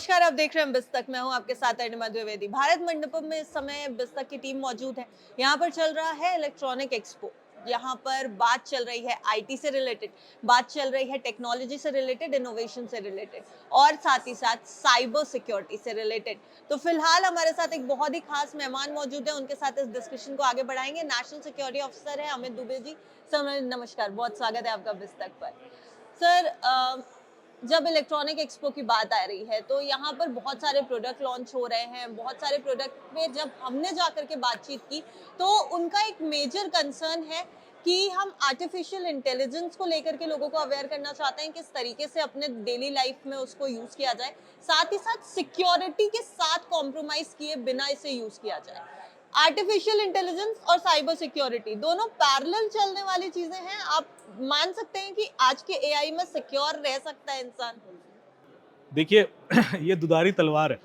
नमस्कार, आप देख रहे हैं बिस्तक। मैं हूं आपके साथ अनिमा द्विवेदी। भारत मंडपम में इस समय बिस्तक की टीम मौजूद है। यहाँ पर चल रहा है इलेक्ट्रॉनिक एक्सपो। यहाँ पर बात चल रही है आईटी से रिलेटेड, बात चल रही है टेक्नोलॉजी से रिलेटेड, इनोवेशन से रिलेटेड और साथ ही साथ साइबर सिक्योरिटी से रिलेटेड। तो फिलहाल हमारे साथ एक बहुत ही खास मेहमान मौजूद है, उनके साथ इस डिस्कशन को आगे बढ़ाएंगे। नेशनल सिक्योरिटी ऑफिसर है अमित दुबे जी। सर नमस्कार, बहुत स्वागत है आपका बिस्तक पर। सर जब इलेक्ट्रॉनिक एक्सपो की बात आ रही है तो यहाँ पर बहुत सारे प्रोडक्ट लॉन्च हो रहे हैं। बहुत सारे प्रोडक्ट पे जब हमने जाकर के बातचीत की तो उनका एक मेजर कंसर्न है कि हम आर्टिफिशियल इंटेलिजेंस को लेकर के लोगों को अवेयर करना चाहते हैं किस तरीके से अपने डेली लाइफ में उसको यूज किया जाए, साथ ही साथ सिक्योरिटी के साथ कॉम्प्रोमाइज किए बिना इसे यूज किया जाए। आर्टिफिशियल इंटेलिजेंस और साइबर सिक्योरिटी दोनों पैरेलल चलने वाली चीजें हैं। आप मान सकते हैं कि आज के एआई में सिक्योर रह सकता है इंसान? देखिए ये दुधारी तलवार है।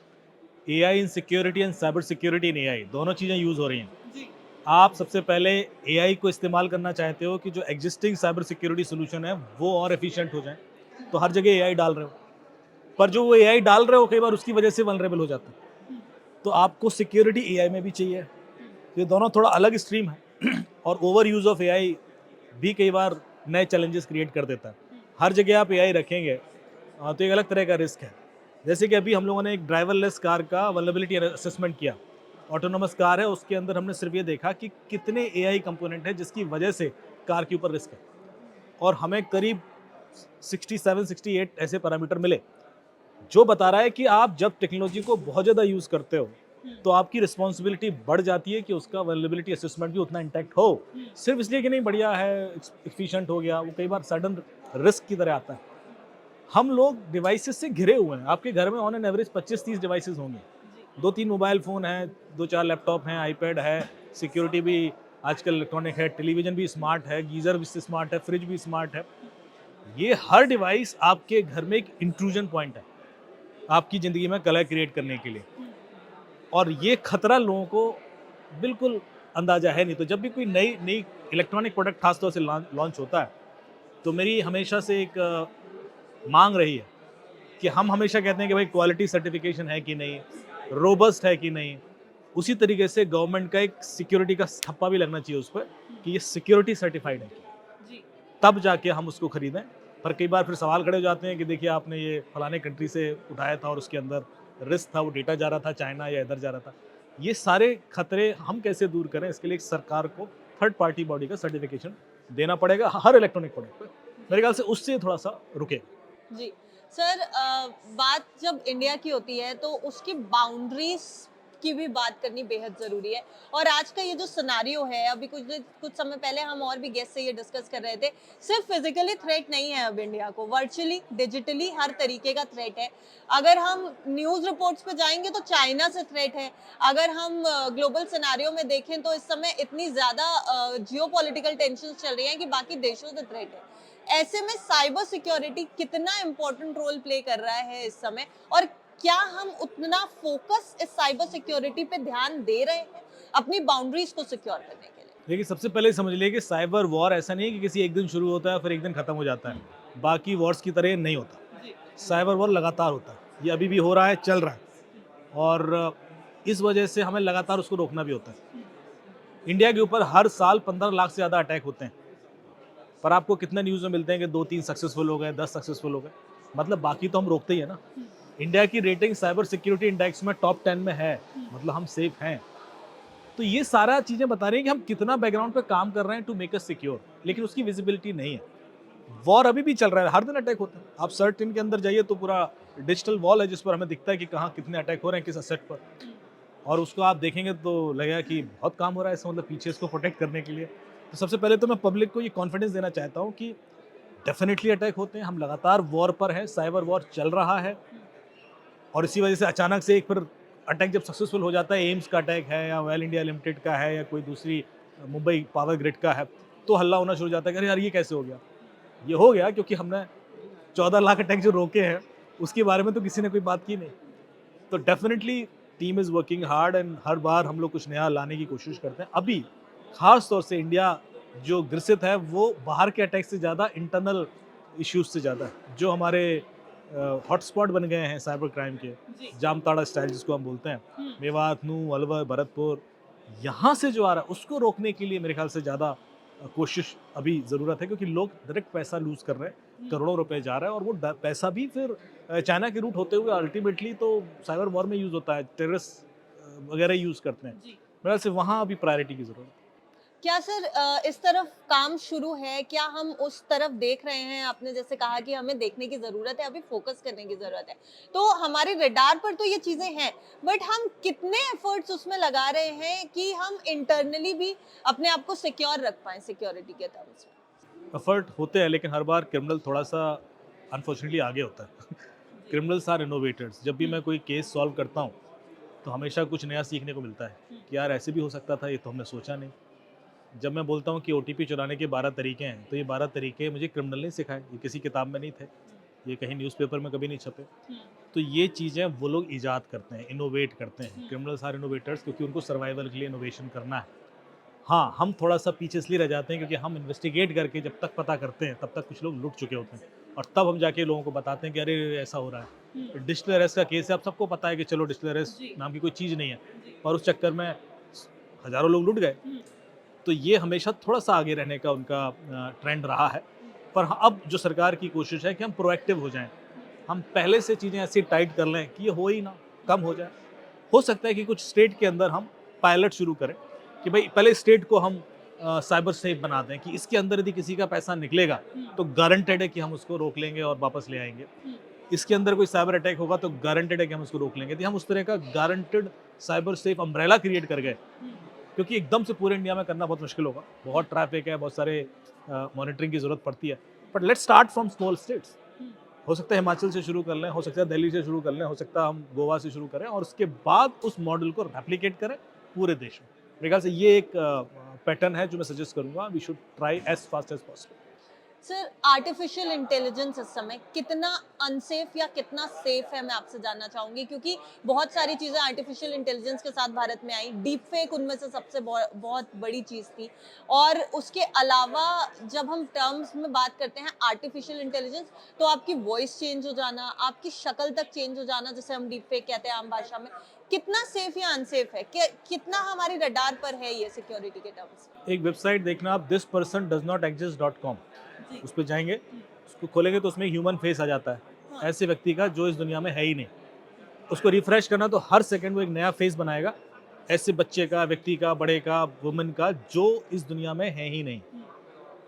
AI in security and cyber security in AI दोनों चीज़ें यूज़ हो रही हैं। जी। आप सबसे पहले एआई को इस्तेमाल करना चाहते हो कि जो एग्जिस्टिंग साइबर सिक्योरिटी सॉल्यूशन है वो और एफिशिएंट हो जाए, तो हर जगह एआई डाल रहे हो। पर जो वो एआई डाल रहे हो कई बार उसकी वजह से वल्नरेबल हो जाता है। तो आपको सिक्योरिटी एआई में भी चाहिए। ये दोनों थोड़ा अलग स्ट्रीम है और ओवर यूज़ ऑफ एआई भी कई बार नए चैलेंजेस क्रिएट कर देता है। हर जगह आप एआई रखेंगे तो एक अलग तरह का रिस्क है। जैसे कि अभी हम लोगों ने एक ड्राइवरलेस कार का वल्नरेबिलिटी असेसमेंट किया। ऑटोनोमस कार है, उसके अंदर हमने सिर्फ ये देखा कि कितने एआई कंपोनेंट है जिसकी वजह से कार के ऊपर रिस्क है, और हमें करीब 67-68 ऐसे पैरामीटर मिले, जो बता रहा है कि आप जब टेक्नोलॉजी को बहुत ज़्यादा यूज़ करते हो तो आपकी रिस्पॉन्सिबिलिटी बढ़ जाती है कि उसका वल्नरेबिलिटी असेसमेंट भी उतना इंटैक्ट हो। सिर्फ इसलिए कि नहीं बढ़िया है, एफिशिएंट हो गया, वो कई बार सडन रिस्क की तरह आता है। हम लोग डिवाइसेस से घिरे हुए हैं। आपके घर में ऑन एन एवरेज 25-30 डिवाइसेस होंगे। 2-3 मोबाइल फ़ोन हैं, 2-4 लैपटॉप हैं, आईपैड है, सिक्योरिटी भी आजकल इलेक्ट्रॉनिक है, टेलीविज़न भी स्मार्ट है, गीज़र भी स्मार्ट है, फ्रिज भी स्मार्ट है। ये हर डिवाइस आपके घर में एक इंट्रूजन पॉइंट है, आपकी ज़िंदगी में कलह क्रिएट करने के लिए। और ये खतरा लोगों को बिल्कुल अंदाज़ा है नहीं। तो जब भी कोई नई नई इलेक्ट्रॉनिक प्रोडक्ट खासतौर से लॉन्च होता है, तो मेरी हमेशा से एक मांग रही है कि हम हमेशा कहते हैं कि भाई क्वालिटी सर्टिफिकेशन है कि नहीं, रोबस्ट है कि नहीं। उसी तरीके से गवर्नमेंट का एक सिक्योरिटी का ठप्पा भी लगना चाहिए उस पर कि ये सिक्योरिटी सर्टिफाइड है कि, तब जाके हम उसको खरीदें। पर कई बार फिर सवाल खड़े हो जाते हैं कि देखिए आपने ये फलाने कंट्री से उठाया था और उसके अंदर रिस्क था, वो डेटा जा रहा था चाइना या इधर जा रहा था। ये सारे खतरे हम कैसे दूर करें, इसके लिए सरकार को थर्ड पार्टी बॉडी का सर्टिफिकेशन देना पड़ेगा हर इलेक्ट्रॉनिक प्रोडक्ट पर। मेरे ख्याल से उससे थोड़ा सा रुके। जी। सर बात जब इंडिया की होती है तो उसकी बाउंड्रीज की भी बात करनी बेहद ज़रूरी है। और आज का ये जो सिनेरियो है, अभी कुछ समय पहले हम और भी गेस्ट से ये डिस्कस कर रहे थे, सिर्फ फिजिकली थ्रेट नहीं है अब इंडिया को, वर्चुअली डिजिटली हर तरीके का थ्रेट है। अगर हम न्यूज़ रिपोर्ट्स पे जाएंगे तो चाइना से थ्रेट है। अगर हम ग्लोबल सिनेरियो में देखें तो इस समय इतनी ज़्यादा जियोपॉलिटिकल टेंशन चल रही हैं कि बाकी देशों से थ्रेट है। ऐसे में साइबर सिक्योरिटी कितना इम्पोर्टेंट रोल प्ले कर रहा है इस समय, और क्या हम उतना फोकस इस साइबर सिक्योरिटी पे ध्यान दे रहे हैं अपनी बाउंड्रीज को सिक्योर करने के लिए? देखिए सबसे पहले समझ लिए कि साइबर वॉर ऐसा नहीं है कि किसी एक दिन शुरू होता है फिर एक दिन खत्म हो जाता है। बाकी वॉर्स की तरह नहीं होता। जी। साइबर वॉर लगातार होता है, ये अभी भी हो रहा है, चल रहा है, और इस वजह से हमें लगातार उसको रोकना भी होता है। इंडिया के ऊपर हर साल 15 लाख से ज़्यादा अटैक होते हैं, पर आपको कितने न्यूज़ में मिलते हैं कि 2-3 सक्सेसफुल हो गए, 10 सक्सेसफुल हो गए। मतलब बाकी तो हम रोकते ही है ना। इंडिया की रेटिंग साइबर सिक्योरिटी इंडेक्स में टॉप 10 में है, मतलब हम सेफ हैं। तो ये सारा चीज़ें बता रही हैं कि हम कितना बैकग्राउंड पे काम कर रहे हैं टू मेक अस सिक्योर, लेकिन उसकी विजिबिलिटी नहीं है। वॉर अभी भी चल रहा है, हर दिन अटैक होता है। आप सर्च इन के अंदर जाइए तो पूरा डिजिटल वॉल है जिस पर हमें दिखता है कि कहाँ कितने अटैक हो रहे हैं, किस असेट पर, और उसको आप देखेंगे तो लगेगा कि बहुत काम हो रहा है इसका मतलब पीछे इसको प्रोटेक्ट करने के लिए। तो सबसे पहले तो मैं पब्लिक को ये कॉन्फिडेंस देना चाहता हूँ कि डेफिनेटली अटैक होते हैं, हम लगातार वॉर पर हैं, साइबर वॉर चल रहा है, और इसी वजह से अचानक से एक फिर अटैक जब सक्सेसफुल हो जाता है, एम्स का अटैक है या ऑयल इंडिया लिमिटेड का है या कोई दूसरी मुंबई पावर ग्रिड का है, तो हल्ला होना शुरू हो जाता है कि अरे यार ये कैसे हो गया। ये हो गया क्योंकि हमने 14 लाख अटैक जो रोके हैं उसके बारे में तो किसी ने कोई बात की नहीं। तो definitely team is working hard and हर बार हम लोग कुछ नया लाने की कोशिश करते हैं। अभी खास तौर से इंडिया जो ग्रसित है वो बाहर के अटैक से ज़्यादा इंटरनल इश्यूज से ज़्यादा है। जो हमारे हॉटस्पॉट बन गए हैं साइबर क्राइम के, जी। जामताड़ा स्टाइल जिसको हम बोलते हैं, हम्म, मेवात, नूह, अलवर, भरतपुर, यहाँ से जो आ रहा है उसको रोकने के लिए मेरे ख्याल से ज़्यादा कोशिश अभी ज़रूरत है, क्योंकि लोग डायरेक्ट पैसा लूज़ कर रहे हैं, करोड़ों रुपए जा रहा है, और वो पैसा भी फिर चाइना के रूट होते हुए अल्टीमेटली तो साइबर वॉर में यूज़ होता है, टेररिस्ट वगैरह यूज़ करते हैं। जी। मेरे ख्याल से वहाँ अभी प्रायोरिटी की ज़रूरत है। क्या सर इस तरफ काम शुरू है? क्या हम उस तरफ देख रहे हैं? आपने जैसे कहा कि हमें देखने की ज़रूरत है, अभी फ़ोकस करने की ज़रूरत है। तो हमारे रडार पर तो ये चीज़ें हैं, बट हम कितने एफर्ट्स उसमें लगा रहे हैं कि हम इंटरनली भी अपने आप को सिक्योर रख पाएँ सिक्योरिटी के टर्म्स में? एफर्ट होते हैं, लेकिन हर बार क्रिमिनल थोड़ा-सा अनफॉर्चुनेटली आगे होता है। जी। Criminals are innovators. जब भी हुँ, मैं कोई केस सॉल्व करता हूँ, तो हमेशा कुछ नया सीखने को मिलता है हुँ, कि यार ऐसे भी हो सकता था, ये तो हमने सोचा नहीं। जब मैं बोलता हूँ कि ओटीपी चुराने के 12 तरीके हैं, तो ये 12 तरीके मुझे क्रिमिनल ने सिखाए, ये किसी किताब में नहीं थे, ये कहीं न्यूज़पेपर में कभी नहीं छपे। हुँ, तो ये चीज़ें वो लोग ईजाद करते हैं, इनोवेट करते हैं। हुँ, क्रिमिनल्स आर इनोवेटर्स, क्योंकि उनको सर्वाइवल के लिए इनोवेशन करना है। हाँ, हम थोड़ा-सा पीछे इसलिए रह जाते हैं क्योंकि हम इन्वेस्टिगेट करके जब तक पता करते हैं, तब तक कुछ लोग लुट चुके होते हैं, और तब हम जाके लोगों को बताते हैं कि अरे! ऐसा हो रहा है। हुँ, डिजिटल अरेस्ट का केस है, अब सबको पता है कि चलो डिजिटल जी, अरेस्ट नाम की कोई चीज़ नहीं है, जी, और उस चक्कर में हज़ारों लोग लुट गए। हुँ, तो ये हमेशा थोड़ा-सा आगे रहने का उनका ट्रेंड रहा है। हुँ, पर हाँ, अब जो सरकार की कोशिश है कि हम प्रोएक्टिव हो जाएँ। हम पहले से चीज़ें ऐसी टाइट कर लें कि ये हो ही ना, कम हो जाए। हो सकता है कि कुछ स्टेट के अंदर हम पायलट शुरू करें कि भई पहले स्टेट को हम साइबर सेफ बना दें कि इसके अंदर यदि किसी का पैसा निकलेगा, हुँ, तो गारंटेड है कि हम उसको रोक लेंगे और वापस ले आएँगे। हुँ, इसके अंदर कोई साइबर अटैक होगा तो गारंटेड है कि हम उसको रोक लेंगे। यदि हम उस तरह का guaranteed cyber safe umbrella create कर गए, हुँ, क्योंकि एकदम से पूरे इंडिया में करना बहुत मुश्किल होगा। बहुत ट्रैफ़िक है, बहुत सारे मॉनिटरिंग की ज़रूरत पड़ती है। But let's start from small states. हुँ। हो सकता है हिमाचल से शुरू कर लें, हो सकता है दिल्ली से शुरू कर लें, हो सकता है हम गोवा से शुरू करें, और उसके बाद उस मॉडल को रेप्लिकेट करें पूरे देश में। मेरे ख्याल से ये एक पैटर्न है जो मैं सजेस्ट करूँगा, we should try as fast as possible. Sir artificial intelligence इस समय कितना अनसेफ या कितना सेफ है, मैं आपसे जानना चाहूंगी, क्योंकि बहुत सारी चीजें आर्टिफिशियल इंटेलिजेंस के साथ भारत में आई। डीप फेक उनमें से सबसे बहुत बड़ी चीज थी। और उसके अलावा जब हम टर्म्स में बात करते हैं आर्टिफिशियल इंटेलिजेंस, तो आपकी वॉइस चेंज हो जाना, आपकी शक्ल तक चेंज हो जाना, जिसे हम डीप फेक कहते हैं आम भाषा में, कितना सेफ या अनसेफ है, कितना हमारी रडार पर है ये सिक्योरिटी के टर्म्स एक वेबसाइट देखना आप, thispersondoesnoteexist.com, में? उस पे जाएँगे, जी। उसको खोलेंगे तो उसमें ह्यूमन फेस आ जाता है, हाँ। ऐसे व्यक्ति का जो इस दुनिया में है ही नहीं। उसको रिफ्रेश करना तो हर सेकंड वो एक नया फेस बनाएगा, ऐसे बच्चे का, व्यक्ति का, बड़े का, वुमन का, जो इस दुनिया में है ही नहीं। हुँ,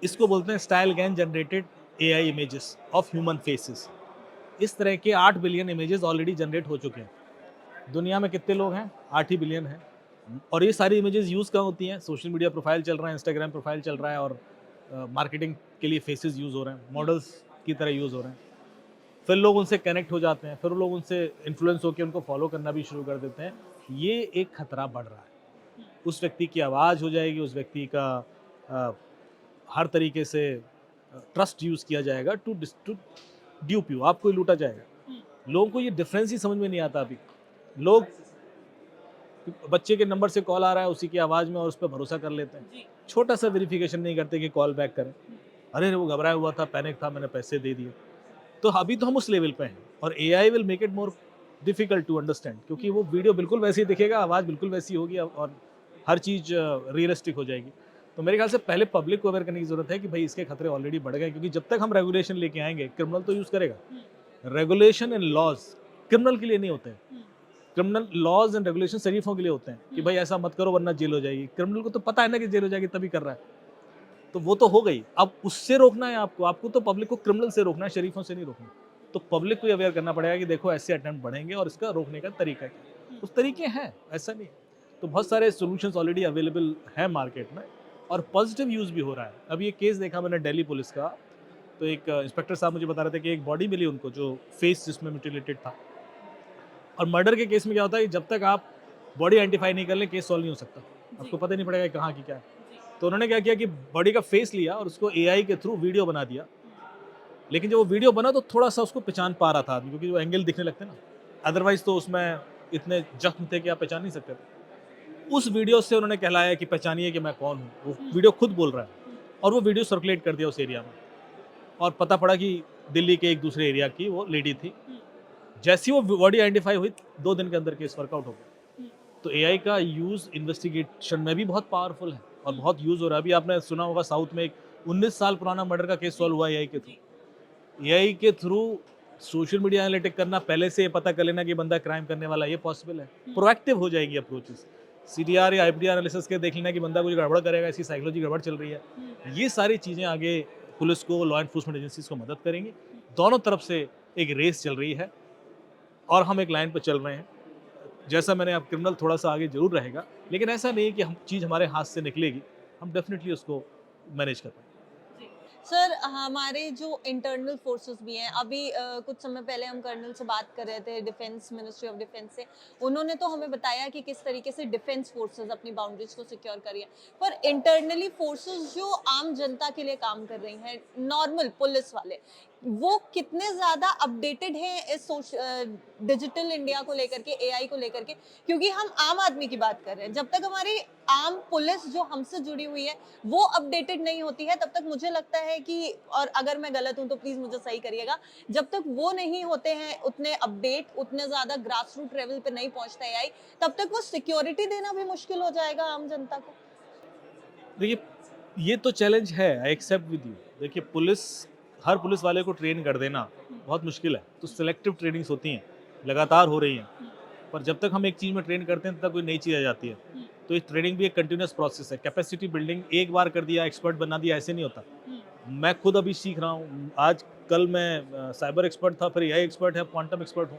इसको बोलते हैं style GAN generated AI images of human faces. इस तरह के 8 बिलियन इमेजेस ऑलरेडी जनरेट हो चुके हैं। दुनिया में कितने लोग हैं? 8 ही बिलियन हैं। और ये सारी इमेजेस यूज़ कहाँ होती हैं? सोशल मीडिया प्रोफाइल चल रहा है, इंस्टाग्राम प्रोफाइल चल रहा है, और मार्केटिंग के लिए फेसेस यूज़ हो रहे हैं, मॉडल्स की तरह यूज़ हो रहे हैं। फिर लोग उनसे कनेक्ट हो जाते हैं, फिर वो लोग उनसे इन्फ्लुएंस होकर उनको फॉलो करना भी शुरू कर देते हैं। ये एक खतरा बढ़ रहा है। उस व्यक्ति की आवाज़ हो जाएगी, उस व्यक्ति का अ, हर तरीके से ट्रस्ट यूज़ किया जाएगा टू ड्यूप यू, आपको ही लूटा जाएगा। हुँ, लोगों को ये डिफरेंस ही समझ में नहीं आता अभी। लोग बच्चे के नंबर से कॉल आ रहा है उसी की आवाज़ में, और उस पे भरोसा कर लेते हैं। जी। छोटा सा वेरिफिकेशन नहीं करते कि कॉल बैक करें। हुँ, अरे! वो घबराया हुआ था, पैनिक था, मैंने पैसे दे दिए। तो अभी तो हम उस लेवल पे हैं, और AI will make it more difficult to understand, क्योंकि वो वीडियो बिल्कुल वैसे ही दिखेगा, आवाज़ बिल्कुल वैसी होगी, और हर चीज़ रियलिस्टिक हो जाएगी। तो मेरे ख्याल से पहले पब्लिक को अवेयर करने की ज़रूरत है कि भाई इसके खतरे ऑलरेडी बढ़ गए, क्योंकि जब तक हम रेगुलेशन लेके आएँगे, क्रिमिनल तो यूज़ करेगा। हुँ, रेगुलेशन एंड लॉज़ क्रिमिनल के लिए नहीं होते हैं। हुँ, क्रिमिनल लॉज़ एंड रेगुलेशन शरीफों के लिए होते हैं कि हुँ, भाई ऐसा मत करो वरना जेल हो जाएगी। क्रिमिनल को तो पता है ना कि जेल हो जाएगी, तभी कर रहा है। तो वो तो हो गई। अब उससे रोकना है आपको, आपको तो पब्लिक को क्रिमिनल से रोकना है, शरीफों से नहीं रोकना। तो पब्लिक को अवेयर करना पड़ेगा कि देखो ऐसे अटेम्प्ट बढ़ेंगे और इसका रोकने का तरीका क्या है। हुँ, उस तरीके हैं, ऐसा नहीं है। तो बहुत सारे सॉल्यूशंस ऑलरेडी अवेलेबल हैं मार्केट में, और पॉजिटिव यूज़ भी हो रहा है। अभी एक केस देखा मैंने दिल्ली पुलिस का, तो एक इंस्पेक्टर साहब मुझे बता रहे थे कि एक बॉडी मिली उनको जो फेस जिसमें म्यूटिलेटेड था। और मर्डर के केस में क्या होता है कि जब तक आप बॉडी आइडेंटिफाई नहीं कर लें, केस सॉल्व नहीं हो सकता। जी, आपको पता ही नहीं पड़ेगा कि कहाँ की क्या है। जी, तो उन्होंने क्या किया कि बॉडी का फेस लिया और उसको एआई के थ्रू वीडियो बना दिया। हुँ, लेकिन जब वो वीडियो बना तो थोड़ा-सा उसको पहचान पा रहा था आदमी, क्योंकि वो एंगल दिखने लगते हैं ना। अदरवाइज़ तो उसमें इतने जख्म थे कि आप पहचान नहीं सकते थे। उस वीडियो से उन्होंने कहलाया कि पहचानिए कि मैं कौन हूँ। वो हुँ, वीडियो खुद बोल रहा है, हुँ, और वो वीडियो सर्कुलेट कर दिया उस एरिया में, और पता पड़ा कि दिल्ली के एक दूसरे एरिया की वो लेडी थी। जैसी वो बॉडी आइडेंटिफाई हुई 2 दिन के अंदर केस वर्कआउट हो गया। तो एआई का यूज़ इन्वेस्टिगेशन में भी बहुत पावरफुल है और बहुत यूज़ हो रहा है। अभी आपने सुना होगा साउथ में एक 19 साल पुराना मर्डर का केस सॉल्व हुआ एआई के थ्रू। एआई के थ्रू सोशल मीडिया एनालिटिक करना, पहले से ये पता कर लेना कि बंदा क्राइम करने वाला है, ये पॉसिबल है। प्रोएक्टिव हो जाएगी अप्रोचेस। सीडीआर या एफडीआर एनालिसिस के देख लेना कि बंदा कुछ गड़बड़ करेगा, इसकी साइकोलॉजी गड़बड़ चल रही है। ये सारी चीज़ें आगे पुलिस को, लॉ एनफोर्समेंट एजेंसीज को मदद करेंगी। दोनों तरफ से एक रेस चल रही है और हम एक लाइन पर चल रहे हैं। जैसा मैंने अब क्रिमिनल थोड़ा सा आगे जरूर रहेगा, लेकिन ऐसा नहीं है कि हम चीज़ हमारे हाथ से निकलेगी। हम डेफिनेटली उसको मैनेज कर पाएंगे। सर हमारे जो इंटरनल फोर्सेस भी हैं अभी कुछ समय पहले हम कर्नल से बात कर रहे थे डिफेंस मिनिस्ट्री ऑफ डिफेंस से। उन्होंने तो हमें बताया कि किस तरीके से डिफेंस फोर्सेस अपनी बाउंड्रीज को सिक्योर कर रही हैं, पर इंटरनली फोर्सेस जो आम जनता के लिए काम कर रही हैं, नॉर्मल पुलिस वाले, वो कितने ज्यादा अपडेटेड हैं इस डिजिटल इंडिया को लेकर के, एआई को लेकर के? क्योंकि हम आम आदमी की बात कर रहे हैं, जब तक हमारी आम पुलिस जो हमसे जुड़ी हुई है वो अपडेटेड नहीं होती है, तब तक मुझे लगता है कि, और अगर मैं गलत हूं तो प्लीज मुझे सही करिएगा, जब तक वो नहीं होते हैं उतने अपडेट, उतने ज्यादा ग्रास रूट लेवल पे नहीं पहुंचता एआई, तब तक वो सिक्योरिटी देना भी मुश्किल हो जाएगा आम जनता को। देखिए, ये तो चैलेंज है, आई एक्सेप्ट विद यू। देखिए, हर पुलिस वाले को ट्रेन कर देना बहुत मुश्किल है। तो सिलेक्टिव ट्रेनिंग्स होती हैं, लगातार हो रही हैं। पर जब तक हम एक चीज़ में ट्रेन करते हैं तब तक कोई नई चीज़ आ जाती है। तो इस ट्रेनिंग भी एक कंटिन्यूअस प्रोसेस है। कैपेसिटी बिल्डिंग एक बार कर दिया, एक्सपर्ट बना दिया, ऐसे नहीं होता। मैं खुद अभी सीख रहा हूँ। आज कल मैं साइबर एक्सपर्ट था, फिर एआई एक्सपर्ट है, क्वांटम एक्सपर्ट हूँ।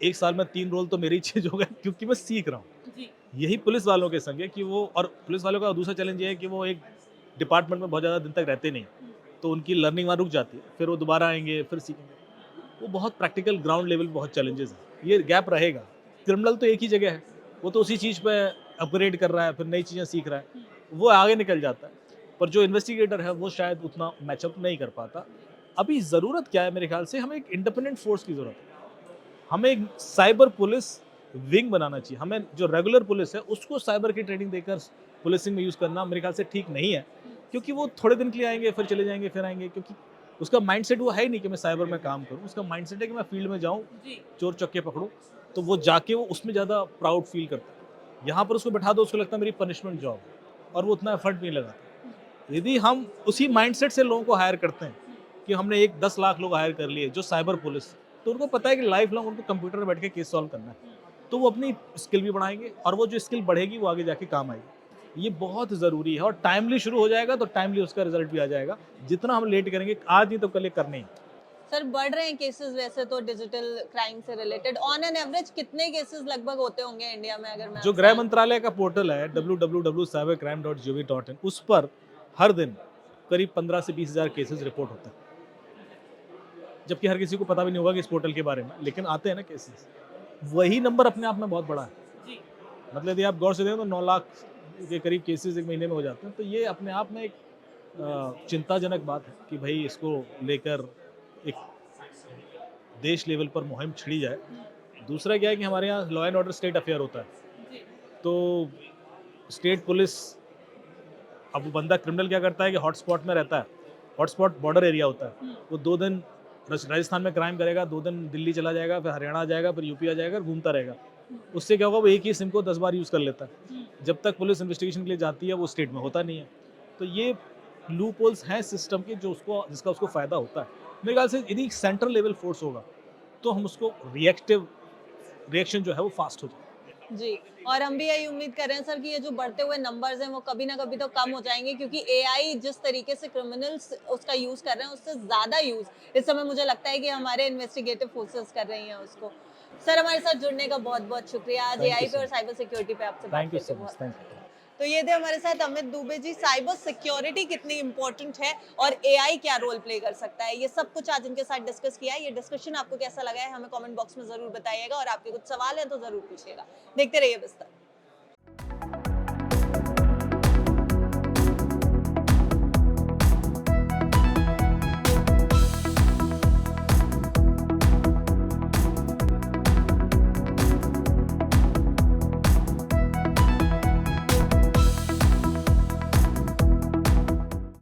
एक साल में 3 रोल तो मेरे ही चेंज हो गए क्योंकि मैं सीख रहा हूँ। यही पुलिस वालों के संग है कि वो, और पुलिस वालों का दूसरा चैलेंज ये है कि वो एक डिपार्टमेंट में बहुत ज़्यादा दिन तक रहते नहीं, तो उनकी लर्निंग वहाँ रुक जाती है। फिर वो दोबारा आएंगे, फिर सीखेंगे। वो बहुत प्रैक्टिकल ग्राउंड लेवल पे बहुत चैलेंजेस हैं। ये गैप रहेगा। क्रिमिनल तो एक ही जगह है, वो तो उसी चीज़ पे अपग्रेड कर रहा है, फिर नई चीज़ें सीख रहा है, वो आगे निकल जाता है। पर जो इन्वेस्टिगेटर है वो शायद उतना मैचअप नहीं कर पाता। अभी ज़रूरत क्या है मेरे ख्याल से, हमें एक इंडिपेंडेंट फोर्स की ज़रूरत है। हमें एक साइबर पुलिस विंग बनाना चाहिए। हमें जो रेगुलर पुलिस है उसको साइबर की ट्रेनिंग देकर पुलिसिंग में यूज़ करना मेरे ख्याल से ठीक नहीं है, क्योंकि वो थोड़े दिन के लिए आएंगे, फिर चले जाएंगे, फिर आएंगे। क्योंकि उसका माइंडसेट वो है ही नहीं कि मैं साइबर में काम करूँ। उसका माइंडसेट है कि मैं फील्ड में जाऊँ, चोर चक्के पकड़ूँ। तो वो जाके वो उसमें ज़्यादा प्राउड फील करता है। यहाँ पर उसको बैठा दो, उसको लगता है मेरी पनिशमेंट जॉब, और वो उतना एफर्ट नहीं लगाता। यदि हम उसी माइंडसेट से लोगों को हायर करते हैं कि हमने एक 10 लाख लोग हायर कर लिए जो साइबर पुलिस, तो उनको पता है कि लाइफ लॉन्ग उनको कंप्यूटर में बैठ के केस सॉल्व करना है, तो वो अपनी स्किल भी बढ़ाएंगे, और वो जो स्किल बढ़ेगी वो आगे जाके काम आएगी। ये बहुत ज़रूरी है, और टाइमली शुरू हो जाएगा तो टाइमली उसका रिजल्ट भी आ जाएगा। जितना हम लेट करेंगे, आज नहीं तो कल ये करने ही। सर बढ़ रहे हैं केसेस वैसे तो डिजिटल क्राइम से रिलेटेड, ऑन एन एवरेज कितने केसेस लगभग होते होंगे इंडिया में, अगर मैं जो गृह मंत्रालय का पोर्टल है www.cybercrime.gov.in, उस पर हर दिन करीब 15 से 20 हज़ार केसेस रिपोर्ट होते हैं। जबकि हर किसी को पता भी नहीं होगा कि इस पोर्टल के बारे में, लेकिन आते हैं ना केसेस। वही नंबर अपने आप में बहुत बड़ा है। मतलब यदि आप गौर से देखें तो 9 लाख के करीब केसेस एक महीने में हो जाते हैं। तो ये अपने आप में एक चिंताजनक बात है कि भाई इसको लेकर एक देश लेवल पर मुहिम छिड़ी जाए। दूसरा क्या है कि हमारे यहाँ law and order state affair होता है, तो स्टेट पुलिस, अब वो बंदा क्रिमिनल क्या करता है कि हॉटस्पॉट में रहता है। हॉटस्पॉट बॉर्डर एरिया होता है। वो 2 दिन राजस्थान में क्राइम करेगा, 2 दिन दिल्ली चला जाएगा, फिर हरियाणा आ जाएगा, फिर यूपी आ जाएगा, घूमता रहेगा। उससे क्या होगा, वो एक ही सिम को 10 बार यूज़ कर लेता है। जब तक पुलिस इन्वेस्टिगेशन के लिए जाती है वो स्टेट में होता नहीं है। तो ये लूप होल्स हैं सिस्टम के, जिसका उसको फ़ायदा होता है। मेरे ख्याल से यदि सेंट्रल लेवल फोर्स होगा तो हम उसको रिएक्शन जो है वो फास्ट हो जाए। जी, और हम भी यही उम्मीद कर रहे हैं सर कि ये जो बढ़ते हुए नंबर्स हैं वो कभी ना कभी तो कम हो जाएंगे, क्योंकि एआई जिस तरीके से क्रिमिनल्स उसका यूज कर रहे हैं उससे ज्यादा यूज इस समय मुझे लगता है कि हमारे इन्वेस्टिगेटिव फोर्सेस कर रही हैं उसको। सर हमारे साथ जुड़ने का बहुत बहुत शुक्रिया, आज एआई पे और साइबर सिक्योरिटी पे आपसे बात थैंक यू करके सो मच। बहुत। Thank you. तो ये थे हमारे साथ अमित दुबे जी, साइबर सिक्योरिटी कितनी इंपॉर्टेंट है और एआई क्या रोल प्ले कर सकता है, ये सब कुछ आज इनके साथ डिस्कस किया है। ये डिस्कशन आपको कैसा लगा है हमें कमेंट बॉक्स में जरूर बताइएगा, और आपके कुछ सवाल हैं तो जरूर पूछिएगा। देखते रहिए बिस्तर।